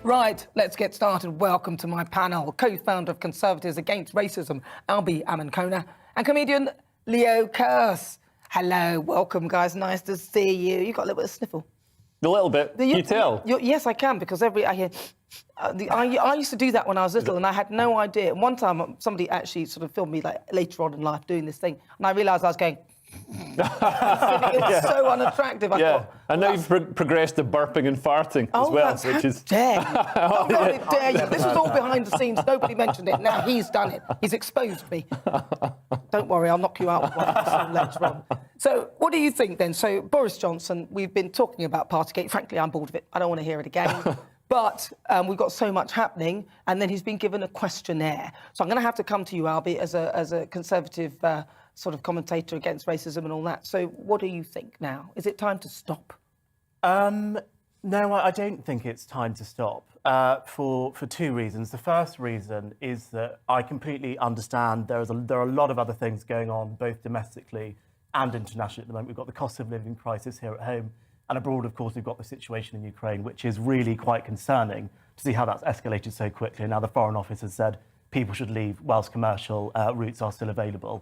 Right, let's get started. Welcome to my panel. Co-founder of Conservatives Against Racism, Albie Amankona, and comedian Leo Kearse. Hello, welcome, guys. Nice to see you. You got a little bit of sniffle. A little bit. Can you tell? Yes, I can, because I hear... I used to do that when I was little, and I had no idea. And one time, somebody actually sort of filmed me like later on in life doing this thing, and I realised I was going... It was so unattractive. I thought, and now you've progressed to burping and farting as well, which is... dare you. How dare you. This was all behind the scenes. Nobody mentioned it. Now he's done it. He's exposed me. Don't worry, I'll knock you out with one later on. So what do you think then? So Boris Johnson, we've been talking about Partygate. Frankly, I'm bored of it. I don't want to hear it again. But we've got so much happening, and then he's been given a questionnaire. So I'm going to have to come to you, Albie, as a Conservative sort of commentator against racism and all that. So what do you think now? Is it time to stop? No, I don't think it's time to stop for two reasons. The first reason is that I completely understand there are a lot of other things going on, both domestically and internationally at the moment. We've got the cost of living crisis here at home, and abroad, of course, we've got the situation in Ukraine, which is really quite concerning to see how that's escalated so quickly. And now the Foreign Office has said people should leave whilst commercial routes are still available.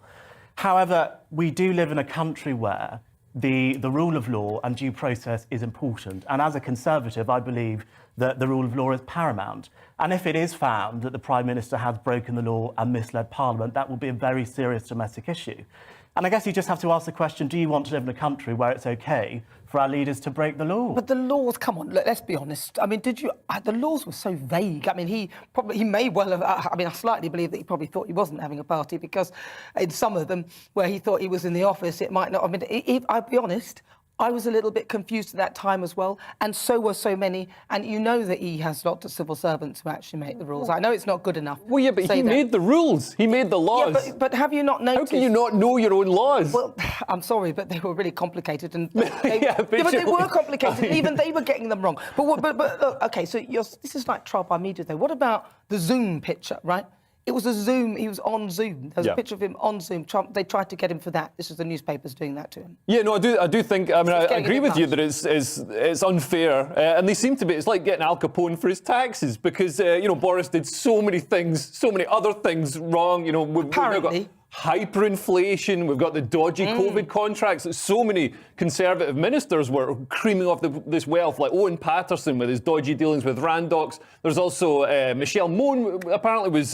However, we do live in a country where the rule of law and due process is important. And as a Conservative, I believe that the rule of law is paramount. And if it is found that the Prime Minister has broken the law and misled Parliament, that will be a very serious domestic issue. And I guess you just have to ask the question, do you want to live in a country where it's OK for our leaders to break the law? But the laws, come on, let's be honest. I mean, the laws were so vague. I mean, he may well have, I slightly believe that he probably thought he wasn't having a party, because in some of them where he thought he was in the office, it might not have been. I'll be honest, I was a little bit confused at that time as well, and so were so many. And you know that he has lots of civil servants who actually make the rules. I know it's not good enough. Well, yeah, but he made the rules. He made the laws. Yeah, but have you not noticed? How can you not know your own laws? Well, I'm sorry, but they were really complicated, and but they were complicated. Even they were getting them wrong. But look, OK, so this is like trial by media, though. What about the Zoom picture, right? It was a Zoom. He was on Zoom. There was a picture of him on Zoom. Trump. They tried to get him for that. This is the newspapers doing that to him. Yeah, no, I do think. I mean, I agree with you that it's unfair, and they seem to be. It's like getting Al Capone for his taxes, because Boris did so many things, so many other things wrong. Apparently. Hyperinflation, we've got the dodgy COVID contracts that so many Conservative ministers were creaming off this wealth, like Owen Paterson with his dodgy dealings with Randox. There's also Michelle Mone apparently was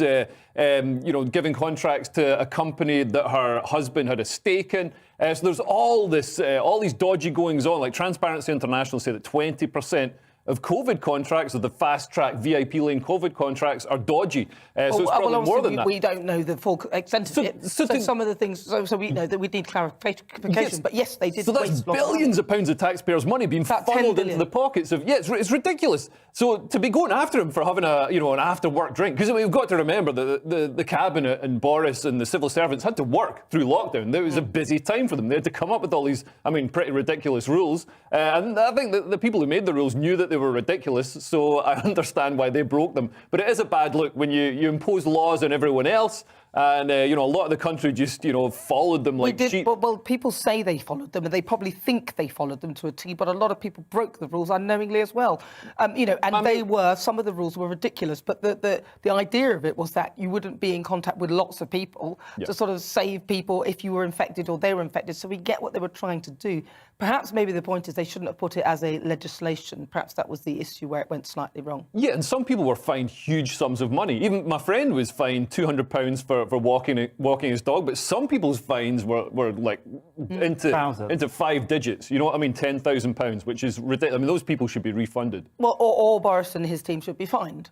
giving contracts to a company that her husband had a stake in. So there's all these dodgy goings on, like Transparency International say that 20% of COVID contracts, or the fast-track VIP lane COVID contracts, are dodgy. So it's probably more than that. We don't know the full extent of it. So some of the things, so we know that we need clarification. Yes, but yes, they did. So that's billions of pounds of taxpayers' money being funneled into the pockets of... Yeah, it's ridiculous. So to be going after him for having an after-work drink, because we've got to remember that the cabinet and Boris and the civil servants had to work through lockdown. It was a busy time for them. They had to come up with all these, pretty ridiculous rules. And I think that the people who made the rules knew that they were ridiculous, so I understand why they broke them. But it is a bad look when you impose laws on everyone else, and a lot of the country just followed them like sheep. Well, people say they followed them, and they probably think they followed them to a T. But a lot of people broke the rules unknowingly as well. Some of the rules were ridiculous. But the idea of it was that you wouldn't be in contact with lots of people to sort of save people if you were infected or they were infected. So we get what they were trying to do. Perhaps maybe the point is they shouldn't have put it as a legislation. Perhaps that was the issue where it went slightly wrong. Yeah, and some people were fined huge sums of money. Even my friend was fined £200 for walking his dog, but some people's fines were like into 5 digits. You know what I mean? £10,000, which is ridiculous. I mean, those people should be refunded. Well, or Boris and his team should be fined.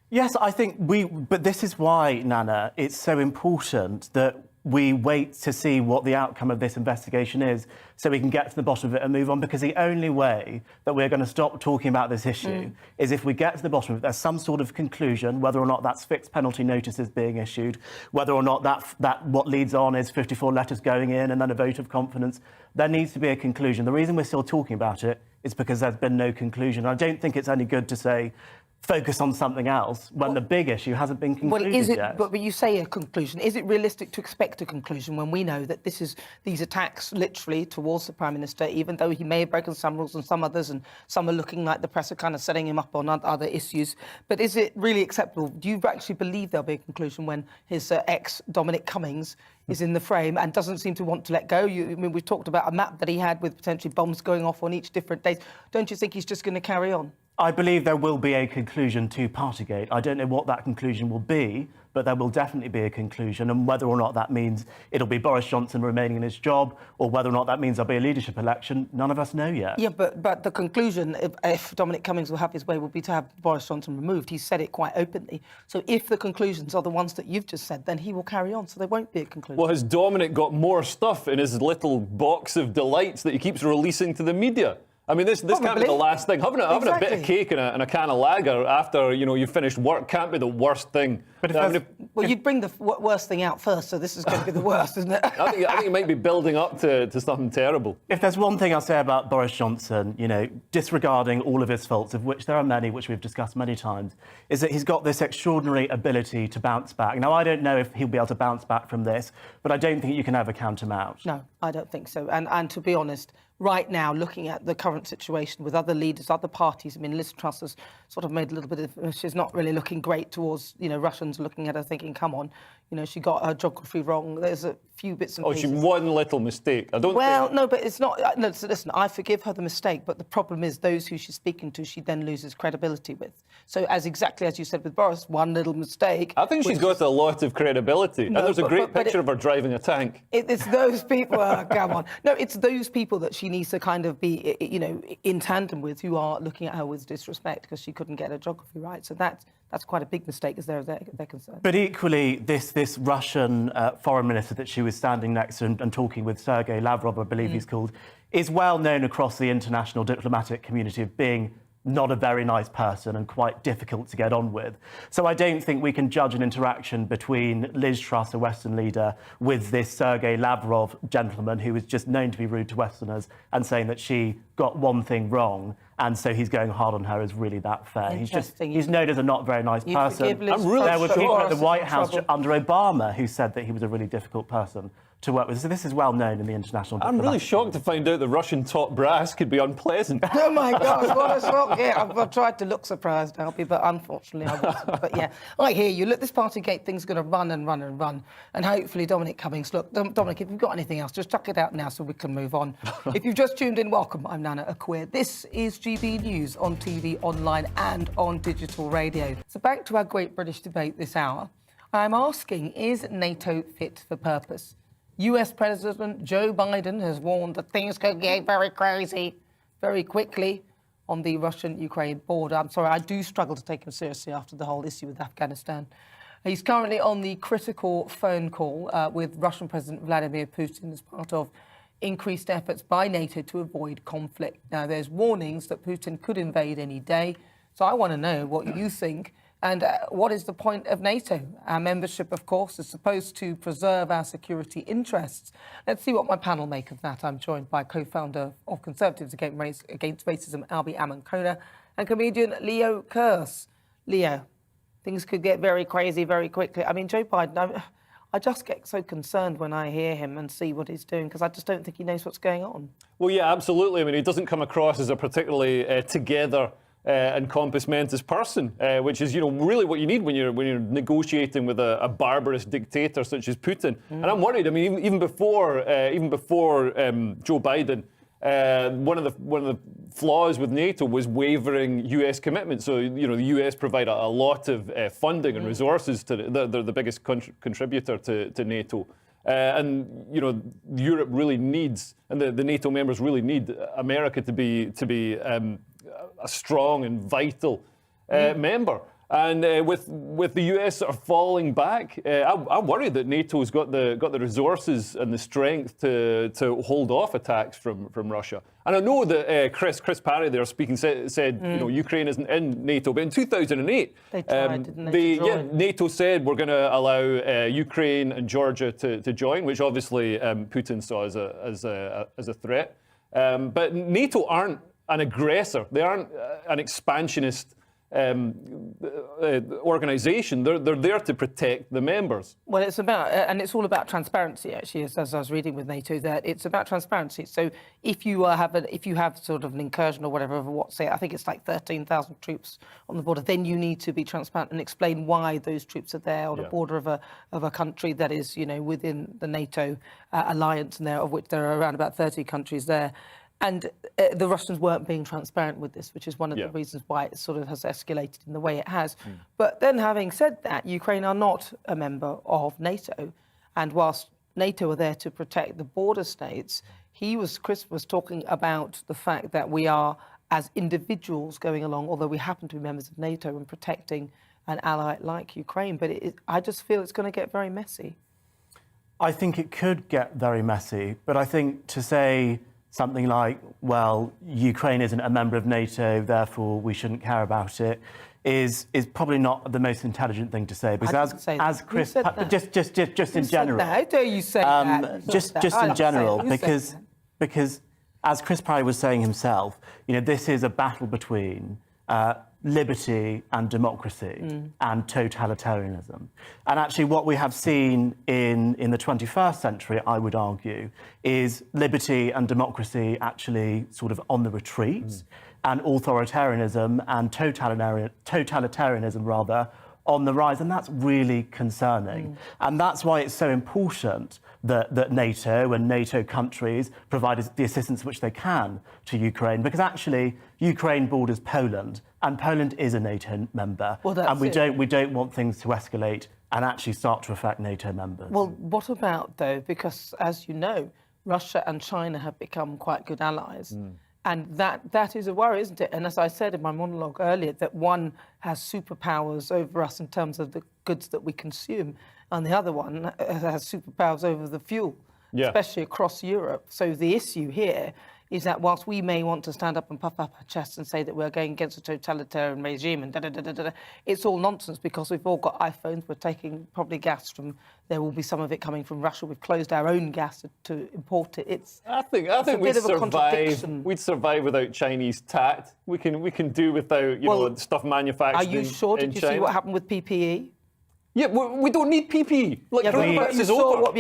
Yes, I think but this is why, Nana, it's so important that we wait to see what the outcome of this investigation is so we can get to the bottom of it and move on, because the only way that we're going to stop talking about this issue is if we get to the bottom of it. There's some sort of conclusion, whether or not that's fixed penalty notices being issued, whether or not that what leads on is 54 letters going in and then a vote of confidence. There needs to be a conclusion. The reason we're still talking about it is because there's been no conclusion. I don't think it's any good to say focus on something else when the big issue hasn't been concluded Well, is it? yet. But you say a conclusion. Is it realistic to expect a conclusion when we know that these attacks literally towards the Prime Minister, even though he may have broken some rules and some others, and some are looking like the press are kind of setting him up on other issues. But is it really acceptable? Do you actually believe there'll be a conclusion when his ex Dominic Cummings is in the frame and doesn't seem to want to let go? I mean, we talked about a map that he had with potentially bombs going off on each different days. Don't you think he's just going to carry on? I believe there will be a conclusion to Partygate. I don't know what that conclusion will be, but there will definitely be a conclusion, and whether or not that means it'll be Boris Johnson remaining in his job, or whether or not that means there'll be a leadership election, none of us know yet. Yeah, but the conclusion, if Dominic Cummings will have his way, will be to have Boris Johnson removed. He's said it quite openly. So if the conclusions are the ones that you've just said, then he will carry on, so there won't be a conclusion. Well, has Dominic got more stuff in his little box of delights that he keeps releasing to the media? I mean, this can't be the last thing. Having a bit of cake and a can of lager after, you've finished work can't be the worst thing. But well, you'd bring the worst thing out first, so this is going to be the worst, isn't it? I think it might be building up to something terrible. If there's one thing I'll say about Boris Johnson, disregarding all of his faults, of which there are many, which we've discussed many times, is that he's got this extraordinary ability to bounce back. Now, I don't know if he'll be able to bounce back from this, but I don't think you can ever count him out. No, I don't think so. And to be honest, right now, looking at the current situation with other leaders, other parties, I mean, Liz Truss has sort of made a little bit of... She's not really looking great towards, Russians looking at her thinking, come on, she got her geography wrong. There's a few bits and pieces. Oh, she one little mistake. I don't Well, think... no, but it's not... No, so listen, I forgive her the mistake, but the problem is those who she's speaking to, she then loses credibility with. So exactly as you said with Boris, one little mistake... I think she's got a lot of credibility. No, and there's a great picture of her driving a tank. It's those people... come on. No, it's those people that she needs to kind of be, in tandem with, who are looking at her with disrespect because she couldn't get her geography right. So that's quite a big mistake as they're concerned. But equally, this Russian foreign minister that she was standing next to and talking with, Sergei Lavrov, I believe he's called, is well known across the international diplomatic community of being not a very nice person and quite difficult to get on with. So I don't think we can judge an interaction between Liz Truss, a Western leader, with this Sergei Lavrov gentleman who is just known to be rude to Westerners and saying that she got one thing wrong and so he's going hard on her is really that fair. He's known as a not very nice person. There were people at the White House under Obama who said that he was a really difficult person to work with. So this is well known in the international I'm really shocked to find out the Russian top brass could be unpleasant. Oh my God, what a shock. Yeah, I've tried to look surprised, Albie, but unfortunately I wasn't. But yeah, I hear you. Look, this Partygate thing's going to run and run and run. And hopefully Dominic Cummings, look, Dominic, if you've got anything else, just chuck it out now so we can move on. If you've just tuned in, welcome. I'm Nana Akua. This is GB News on TV, online and on digital radio. So back to our great British debate this hour. I'm asking, is NATO fit for purpose? US President Joe Biden has warned that things could get very crazy very quickly on the Russian-Ukraine border. I'm sorry, I do struggle to take him seriously after the whole issue with Afghanistan. He's currently on the critical phone call with Russian President Vladimir Putin as part of increased efforts by NATO to avoid conflict. Now, there's warnings that Putin could invade any day. So I want to know what you think. And what is the point of NATO? Our membership, of course, is supposed to preserve our security interests. Let's see what my panel make of that. I'm joined by co-founder of Conservatives Against Racism, Albie Amankona, and comedian Leo Kearse. Leo, things could get very crazy very quickly. I mean, Joe Biden, I just get so concerned when I hear him and see what he's doing because I just don't think he knows what's going on. Well, yeah, absolutely. I mean, he doesn't come across as a particularly together and compos mentis person, which is, really what you need when you're negotiating with a barbarous dictator such as Putin. And I'm worried. I mean, even before Joe Biden, one of the flaws with NATO was wavering US commitments. So, the US provide a lot of funding and resources to they're the biggest contributor to NATO. And Europe really needs, and the NATO members really need America to be a strong and vital member. And with the US sort of falling back, I'm worried that NATO's got the resources and the strength to hold off attacks from Russia. And I know that Chris Parry there speaking said Ukraine isn't in NATO, but in 2008 they tried, didn't they? NATO said we're going to allow Ukraine and Georgia to join, which obviously Putin saw as a threat. But NATO aren't an aggressor. They aren't an expansionist organisation. They're there to protect the members. Well, it's about, and it's all about transparency. Actually, as I was reading with NATO, that it's about transparency. So if you have sort of an incursion or whatever of what, say, I think it's like 13,000 troops on the border, then you need to be transparent and explain why those troops are there on the border of a country that is, you know, within the NATO alliance, and of which there are around about 30 countries there. And the Russians weren't being transparent with this, which is one of the reasons why it sort of has escalated in the way it has. But then, having said that, Ukraine are not a member of NATO. And whilst NATO are there to protect the border states, Chris was talking about the fact that we are, as individuals going along, although we happen to be members of NATO, and protecting an ally like Ukraine. But I just feel it's going to get very messy. I think it could get very messy. But I think to say something like, well, Ukraine isn't a member of NATO, therefore we shouldn't care about it, is probably not the most intelligent thing to say. Because as Chris, just in general, how dare you say that? Just in general, because as Chris Parry was saying himself, you know, this is a battle between liberty and democracy and totalitarianism. And actually what we have seen in the 21st century, I would argue, is liberty and democracy actually sort of on the retreat, and authoritarianism and totalitarianism rather on the rise, and that's really concerning. And that's why it's so important that NATO and NATO countries provide the assistance which they can to Ukraine, because actually Ukraine borders Poland, and Poland is a NATO member, and we don't want things to escalate and actually start to affect NATO members. Well, what about, though, because as you know, Russia and China have become quite good allies. And that is a worry, isn't it? And as I said in my monologue earlier, that one has superpowers over us in terms of the goods that we consume, and the other one has superpowers over the fuel, especially across Europe. So the issue here is that whilst we may want to stand up and puff up our chests and say that we're going against a totalitarian regime and it's all nonsense, because we've all got iPhones, we're taking probably gas from, there will be some of it coming from Russia, we've closed our own gas to import it. I think we'd survive without Chinese tact. We can do without, you know, stuff manufactured in China. Are you sure? Did you see what happened with PPE? Yeah, we don't need PPE. Like, coronavirus is over.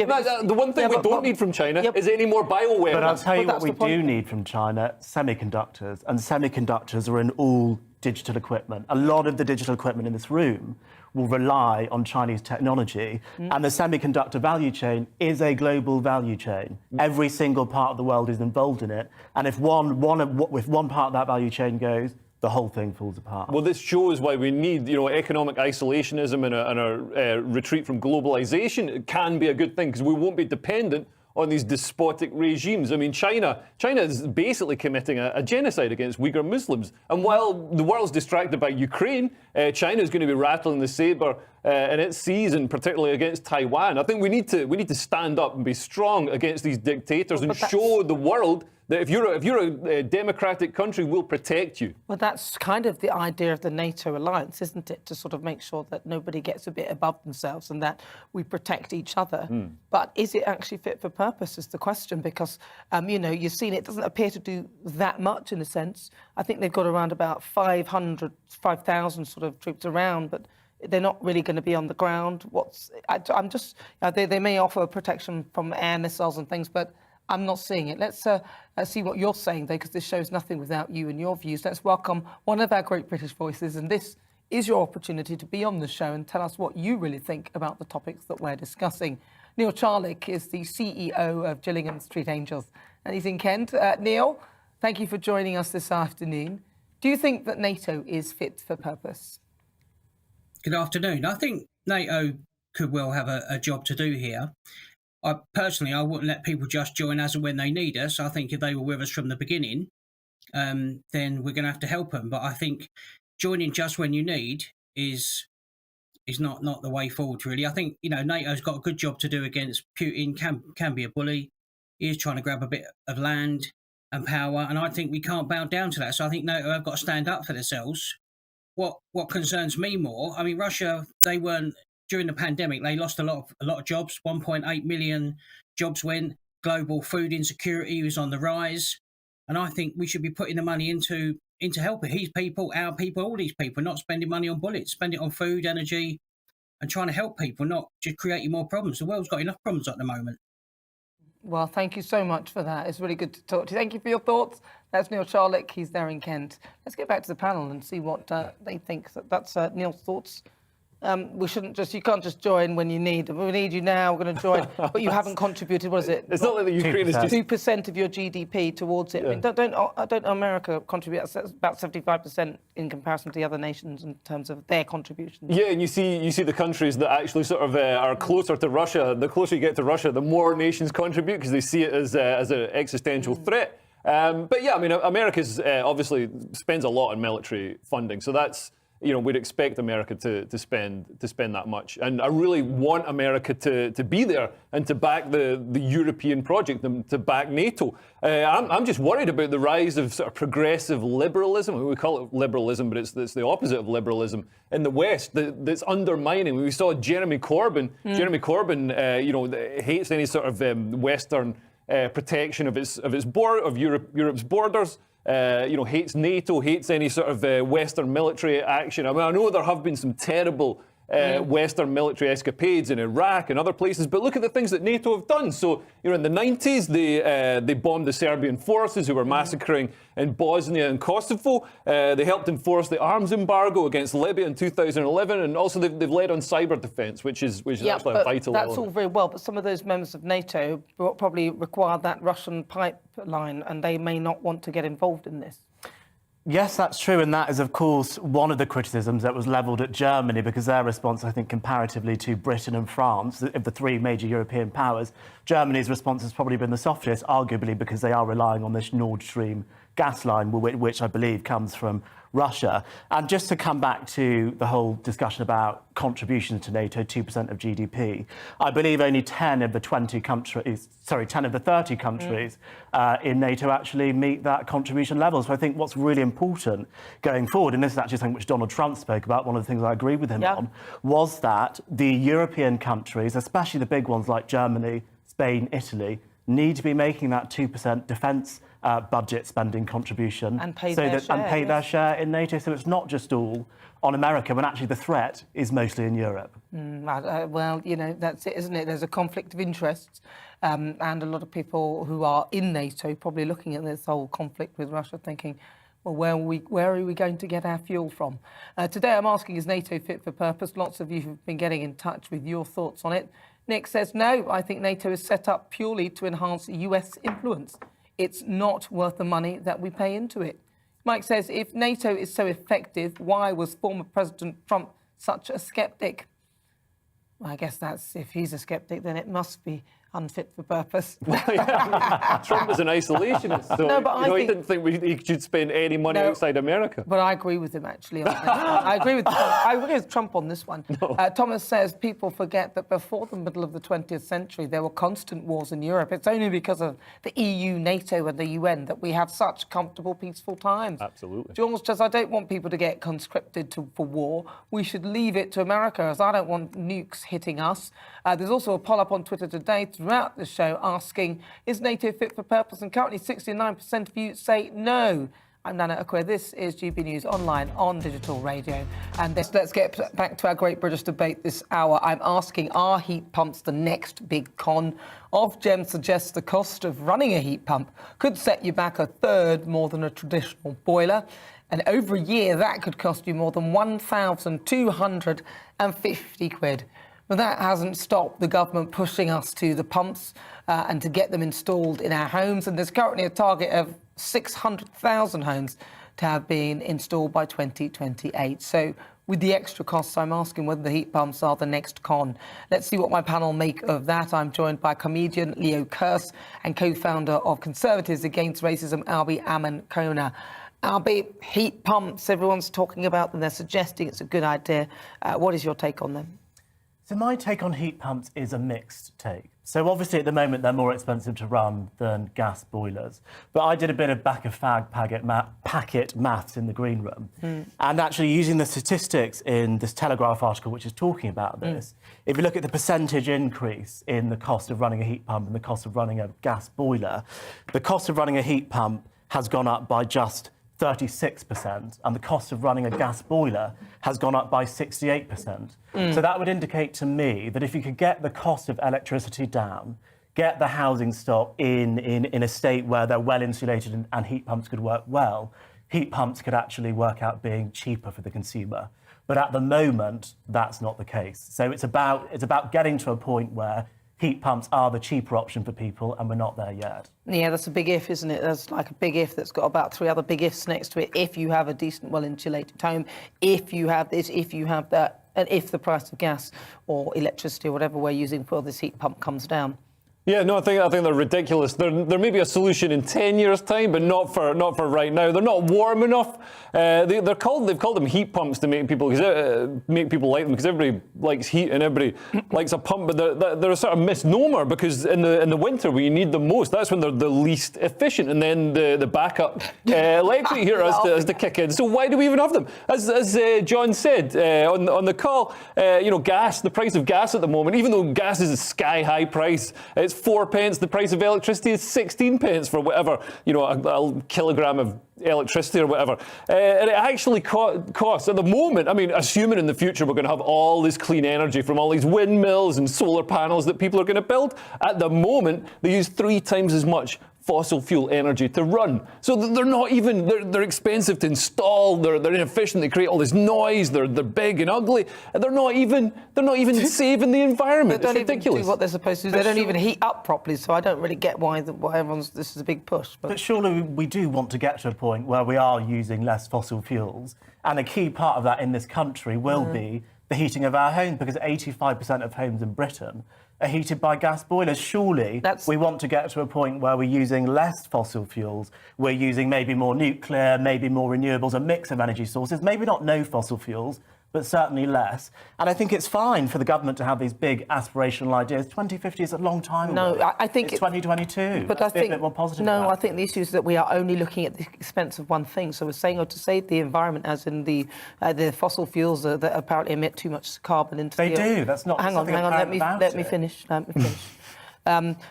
The one thing we don't need from China is any more bioweapons. But I'll tell you what we do need from China: semiconductors. And semiconductors are in all digital equipment. A lot of the digital equipment in this room will rely on Chinese technology. And the semiconductor value chain is a global value chain. Every single part of the world is involved in it. And if one part of that value chain goes, the whole thing falls apart. Well, this shows why we need, you know, economic isolationism and a retreat from globalization. It can be a good thing, because we won't be dependent on these despotic regimes. I mean, China is basically committing a genocide against Uyghur Muslims. And while the world's distracted by Ukraine, China is going to be rattling the saber in its seas, and particularly against Taiwan. I think we need to stand up and be strong against these dictators and show the world that if you're a democratic country, we'll protect you. Well, that's kind of the idea of the NATO alliance, isn't it? To sort of make sure that nobody gets a bit above themselves and that we protect each other. But is it actually fit for purpose is the question, because, you know, you've seen it doesn't appear to do that much in a sense. I think they've got around about 5,000 sort of troops around, but they're not really going to be on the ground. They may offer protection from air missiles and things, but I'm not seeing it. Let's see what you're saying, though, because this show's nothing without you and your views. Let's welcome one of our great British voices, and this is your opportunity to be on the show and tell us what you really think about the topics that we're discussing. Neil Charlick is the CEO of Gillingham Street Angels, and he's in Kent. Neil, thank you for joining us this afternoon. Do you think that NATO is fit for purpose? Good afternoon. I think NATO could well have a job to do here. I wouldn't let people just join as and when they need us. I think if they were with us from the beginning, then we're going to have to help them. But I think joining just when you need is not the way forward, really. I think, you know, NATO's got a good job to do against Putin, can be a bully. He is trying to grab a bit of land and power, and I think we can't bow down to that. So I think NATO have got to stand up for themselves. What concerns me more, I mean, Russia, they weren't, during the pandemic, they lost a lot of jobs. 1.8 million jobs went. Global food insecurity was on the rise. And I think we should be putting the money into into helping his people, our people, all these people, not spending money on bullets, spend it on food, energy, and trying to help people, not just creating more problems. The world's got enough problems at the moment. Well, thank you so much for that. It's really good to talk to you. Thank you for your thoughts. That's Neil Charlock. He's there in Kent. Let's get back to the panel and see what they think. That's Neil's thoughts. We shouldn't just, you can't just join when you need. We need you now, we're going to join, but you haven't contributed, what is it? It's not like the Ukraine is just 2% of your GDP towards it. Yeah. I mean, don't America contribute about 75% in comparison to the other nations in terms of their contributions? Yeah, and you see the countries that actually sort of are closer to Russia. The closer you get to Russia, the more nations contribute because they see it as an existential threat. But yeah, I mean, America's obviously spends a lot on military funding, so that's, we'd expect America to spend that much. And I really want America to be there and to back the European project, to back NATO. I'm just worried about the rise of sort of progressive liberalism. We call it liberalism, but it's the opposite of liberalism in the West that's undermining. We saw Jeremy Corbyn. Jeremy Corbyn, hates any sort of Western protection of Europe's borders. Hates NATO, hates any sort of Western military action. I mean, I know there have been some terrible Western military escapades in Iraq and other places, but look at the things that NATO have done. So, in the 90s, they bombed the Serbian forces who were massacring in Bosnia and Kosovo. They helped enforce the arms embargo against Libya in 2011, and also they've led on cyber defence, which is actually a vital That's element. all very well, but some of those members of NATO probably require that Russian pipeline, and they may not want to get involved in this. Yes, that's true, and that is, of course, one of the criticisms that was levelled at Germany, because their response, I think, comparatively to Britain and France, of the three major European powers, Germany's response has probably been the softest, arguably because they are relying on this Nord Stream gas line, which I believe comes from Russia. And just to come back to the whole discussion about contributions to NATO, 2% of GDP, I believe only 10 of the 30 countries in NATO actually meet that contribution level. So I think what's really important going forward, and this is actually something which Donald Trump spoke about, one of the things I agree with him on, was that the European countries, especially the big ones like Germany, Spain, Italy, need to be making that 2% defence budget spending contribution and pay their share in NATO. So it's not just all on America, when actually the threat is mostly in Europe. Well, that's it, isn't it? There's a conflict of interests, and a lot of people who are in NATO probably looking at this whole conflict with Russia thinking, well, where are we going to get our fuel from? Today I'm asking, is NATO fit for purpose? Lots of you have been getting in touch with your thoughts on it. Nick says, no, I think NATO is set up purely to enhance US influence. It's not worth the money that we pay into it. Mike says, if NATO is so effective, why was former President Trump such a skeptic? Well, I guess that's, if he's a skeptic, then it must be unfit for purpose. Trump was an isolationist, so No, but he didn't think he should spend any money outside America. But I agree with him, actually, on this one. I agree with Trump on this one. No. Thomas says people forget that before the middle of the 20th century, there were constant wars in Europe. It's only because of the EU, NATO and the UN that we have such comfortable, peaceful times. Absolutely. George says, I don't want people to get conscripted for war. We should leave it to America, as I don't want nukes hitting us. There's also a poll up on Twitter today throughout the show asking, is NATO fit for purpose? And currently 69% of you say no. I'm Nana Akua. This is GB News Online on digital radio. And let's get back to our great British debate this hour. I'm asking, are heat pumps the next big con? Ofgem suggests the cost of running a heat pump could set you back a third more than a traditional boiler. And over a year, that could cost you more than 1,250 quid. But that hasn't stopped the government pushing us to the pumps and to get them installed in our homes. And there's currently a target of 600,000 homes to have been installed by 2028. So with the extra costs, I'm asking whether the heat pumps are the next con. Let's see what my panel make of that. I'm joined by comedian Leo Kearse and co-founder of Conservatives Against Racism, Albie Amankona. Albie, heat pumps, everyone's talking about them. They're suggesting it's a good idea. What is your take on them? So my take on heat pumps is a mixed take. So obviously at the moment they're more expensive to run than gas boilers. But I did a bit of back-of-fag packet maths in the green room. And actually using the statistics in this Telegraph article which is talking about this, if you look at the percentage increase in the cost of running a heat pump and the cost of running a gas boiler, the cost of running a heat pump has gone up by just 36%, and the cost of running a gas boiler has gone up by 68%. So that would indicate to me that if you could get the cost of electricity down, get the housing stock in a state where they're well insulated and heat pumps could work well, heat pumps could actually work out being cheaper for the consumer. But at the moment, that's not the case. So it's about getting to a point where heat pumps are the cheaper option for people, and we're not there yet. Yeah, that's a big if, isn't it? That's like a big if that's got about 3 other big ifs next to it. If you have a decent, well-insulated home, if you have this, if you have that, and if the price of gas or electricity or whatever we're using for this heat pump comes down. Yeah, no, I think they're ridiculous. There may be a solution in 10 years' time, but not for right now. They're not warm enough. They've called them heat pumps to make people like them, because everybody likes heat and everybody likes a pump. But they're a sort of misnomer, because in the winter when you need them most, that's when they're the least efficient, and then the backup electric heater has to kick in. So why do we even have them? As John said on the call, gas, the price of gas at the moment, even though gas is a sky high price, it's 4 pence. The price of electricity is 16 pence for whatever, a kilogram of electricity or whatever. And it actually costs at the moment, I mean, assuming in the future we're going to have all this clean energy from all these windmills and solar panels that people are going to build, at the moment they use 3 times as much fossil fuel energy to run. So they're not even, they're expensive to install, they're inefficient, they create all this noise, they're big and ugly, and they're not even saving the environment. They don't it's ridiculous. even do what they're supposed to do. They don't even heat up properly, so I don't really get why this is a big push. But surely we do want to get to a point where we are using less fossil fuels, and a key part of that in this country will be the heating of our homes, because 85% of homes in Britain are heated by gas boilers. Surely we want to get to a point where we're using less fossil fuels, we're using maybe more nuclear, maybe more renewables, a mix of energy sources, maybe not no fossil fuels, but certainly less. And I think it's fine for the government to have these big aspirational ideas. 2050 is a long time away. No, I think it's 2022. But Let's I think be a bit more positive. No, I think the issue is that we are only looking at the expense of one thing. So we're saying, to save the environment, as in the fossil fuels that apparently emit too much carbon into the... They do. That's not... Hang on. Let me finish.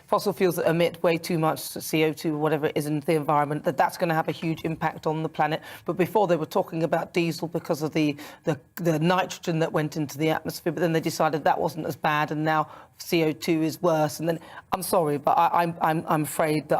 Fossil fuels that emit way too much CO2 or whatever it is into the environment, that's going to have a huge impact on the planet. But before they were talking about diesel because of the nitrogen that went into the atmosphere, but then they decided that wasn't as bad, and now CO2 is worse. And then, I'm sorry, but I'm afraid that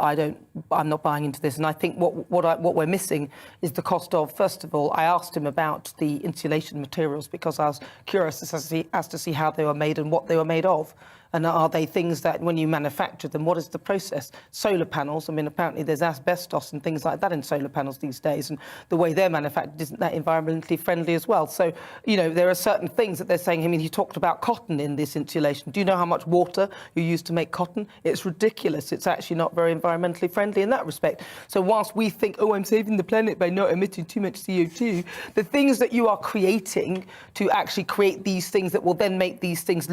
I'm not buying into this. And I think what we're missing is the cost of, first of all, I asked him about the insulation materials because I was curious as to see how they were made and what they were made of. And are they things that, when you manufacture them, what is the process? Solar panels, I mean, apparently there's asbestos and things like that in solar panels these days, and the way they're manufactured isn't that environmentally friendly as well. So, there are certain things that they're saying. I mean, he talked about cotton in this insulation. Do you know how much water you use to make cotton? It's ridiculous. It's actually not very environmentally friendly in that respect. So whilst we think, I'm saving the planet by not emitting too much CO2, the things that you are creating to actually create these things that will then make these things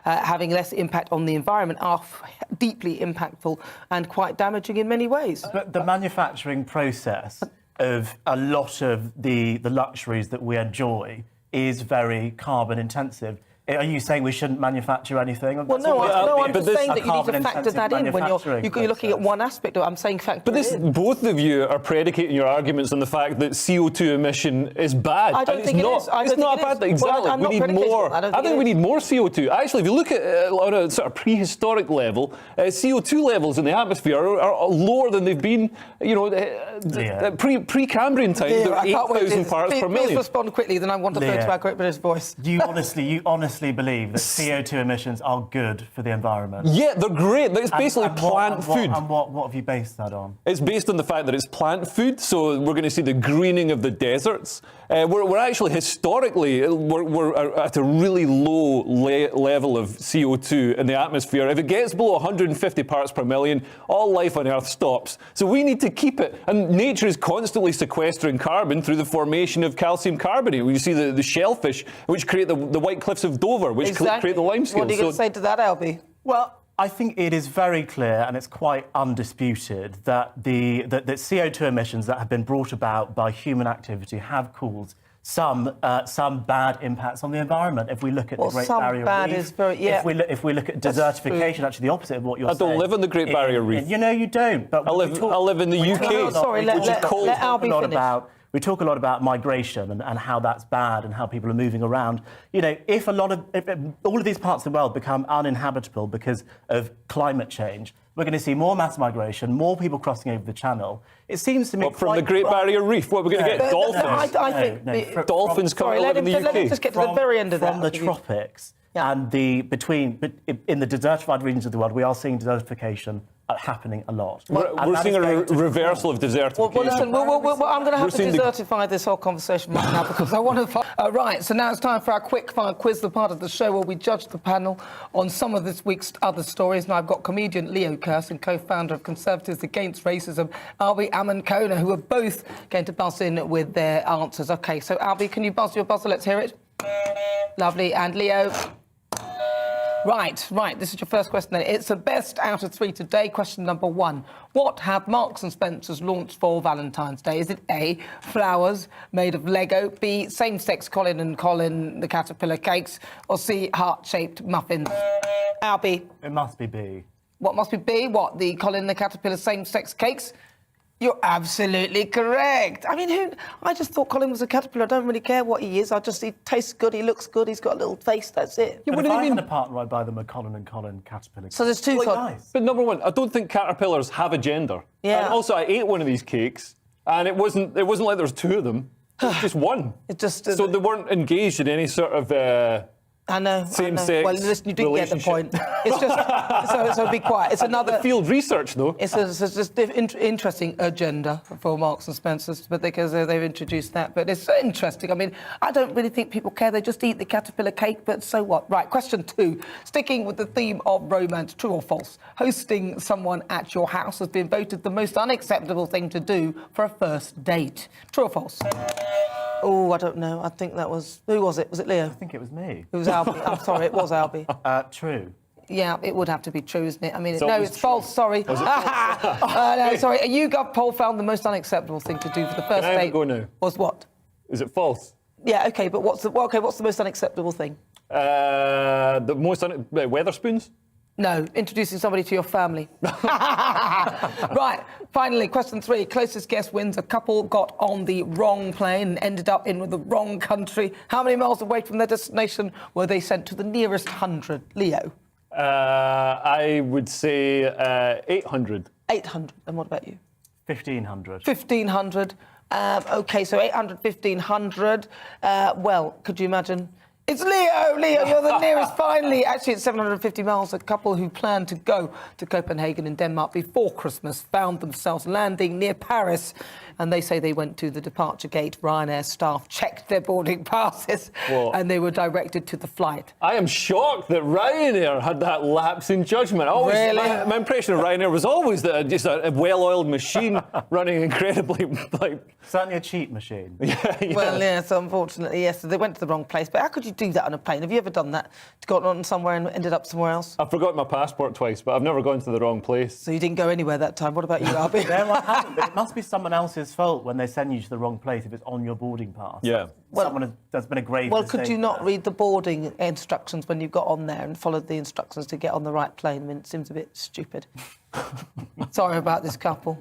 having less impact on the environment are deeply impactful and quite damaging in many ways. But the manufacturing process of a lot of the luxuries that we enjoy is very carbon intensive. Are you saying we shouldn't manufacture anything? Well, no, I'm just saying that you need to factor that in when you're looking at one aspect of it. I'm saying factor it in. Both of you are predicating your arguments on the fact that CO2 emission is bad. I don't think it is. It's not a bad thing. Exactly. Well, we need more. I think we need more CO2. Actually, if you look at on a sort of prehistoric level, CO2 levels in the atmosphere are lower than they've been, pre-Cambrian times. They're 8,000 parts per million. Please respond quickly, then I want to go to our Great British Voice. You honestly believe that CO2 emissions are good for the environment? Yeah, they're great. It's basically plant food. And what have you based that on? It's based on the fact that it's plant food, so we're going to see the greening of the deserts. We're actually historically we're at a really low level of CO2 in the atmosphere. If it gets below 150 parts per million, all life on Earth stops. So we need to keep it. And nature is constantly sequestering carbon through the formation of calcium carbonate. You see the shellfish, which create the white cliffs of Dover, which create the limescale. What are you going to say to that, Albie? Well, I think it is very clear, and it's quite undisputed, that the CO2 emissions that have been brought about by human activity have caused some bad impacts on the environment. If we look at the Great Barrier Reef, if we look at desertification, actually the opposite of what you're saying. I don't live on the Great Barrier Reef. You know you don't. But I live in the UK. Sorry, let Albie finish. We talk a lot about migration and how that's bad and how people are moving around. You know, if all of these parts of the world become uninhabitable because of climate change, we're going to see more mass migration, more people crossing over the channel. It seems to me from the Great Barrier Reef, what, we're going to get dolphins? I think dolphins coming to live in the UK. Let me just get to the very end of that. From the tropics and in the desertified regions of the world, we are seeing desertification happening a lot. We're seeing a reversal of desertification. Well, listen, I'm going to have to desertify this whole conversation right now because I want to... right, so now it's time for our quick fire quiz, the part of the show where we judge the panel on some of this week's other stories. And I've got comedian Leo Kearse and co-founder of Conservatives Against Racism, Albie Amankona, who are both going to buzz in with their answers. OK, so Albie, can you buzz your buzzer? Let's hear it. Lovely. And Leo... Right. This is your first question then. It's a best out of 3 today. Question number 1. What have Marks and Spencer's launched for Valentine's Day? Is it A, flowers made of Lego, B, same-sex Colin and Colin, the caterpillar cakes, or C, heart-shaped muffins? Albie? It must be B. What must be B? What, the Colin the caterpillar same-sex cakes? You're absolutely correct. I mean, I just thought Colin was a caterpillar. I don't really care what he is. He tastes good, he looks good, he's got a little face, that's it. Yeah, but if I had a partner, I'd buy them a Colin and Colin caterpillar. So there's two... Nice. But number one, I don't think caterpillars have a gender. Yeah. And also, I ate one of these cakes, and it wasn't like there was 2 of them. It was just one. So they weren't engaged in any sort of... I know. Same-sex. Well, listen, you didn't get the point. It's just so be quiet. It's another field research, though. It's just interesting agenda for Marks and Spencer's, but because they've introduced that. But it's interesting. I mean, I don't really think people care. They just eat the caterpillar cake. But so what? Right. Question 2. Sticking with the theme of romance, true or false? Hosting someone at your house has been voted the most unacceptable thing to do for a first date. True or false? Oh, I don't know. I think that was... Who was it? Was it Leo? I think it was me. It was Albie. I'm sorry, it was Albie. True. Yeah, it would have to be true, isn't it? I mean, no, it's false, sorry. No, sorry. A YouGov poll found the most unacceptable thing to do for the first date go now? was what? Is it false? Yeah, OK, but what's the most unacceptable thing? The most... Weatherspoons? No, introducing somebody to your family. Right, finally, question 3. Closest guess wins. A couple got on the wrong plane and ended up in the wrong country. How many miles away from their destination were they sent to the nearest 100? Leo? I would say 800. 800. And what about you? 1,500. 1,500. OK, so 800, 1,500. Well, could you imagine... It's Leo! Leo, you're the nearest, finally. Actually, it's 750 miles. A couple who planned to go to Copenhagen in Denmark before Christmas found themselves landing near Paris. And they say they went to the departure gate. Ryanair staff checked their boarding passes and they were directed to the flight. I am shocked that Ryanair had that lapse in judgment. Really? My impression of Ryanair was always that just a well-oiled machine running incredibly, Certainly a cheap machine. Yeah. Well, yes, unfortunately, yes. So they went to the wrong place. But how could you do that on a plane? Have you ever done that? Gone on somewhere and ended up somewhere else? I've forgotten my passport twice, but I've never gone to the wrong place. So you didn't go anywhere that time. What about you, Albie? No, I haven't. But it must be someone else's fault when they send you to the wrong place if it's on your boarding pass. Yeah. There's been a grave Well, mistake could you not read the boarding instructions when you got on there and followed the instructions to get on the right plane? I mean, it seems a bit stupid. Sorry about this couple.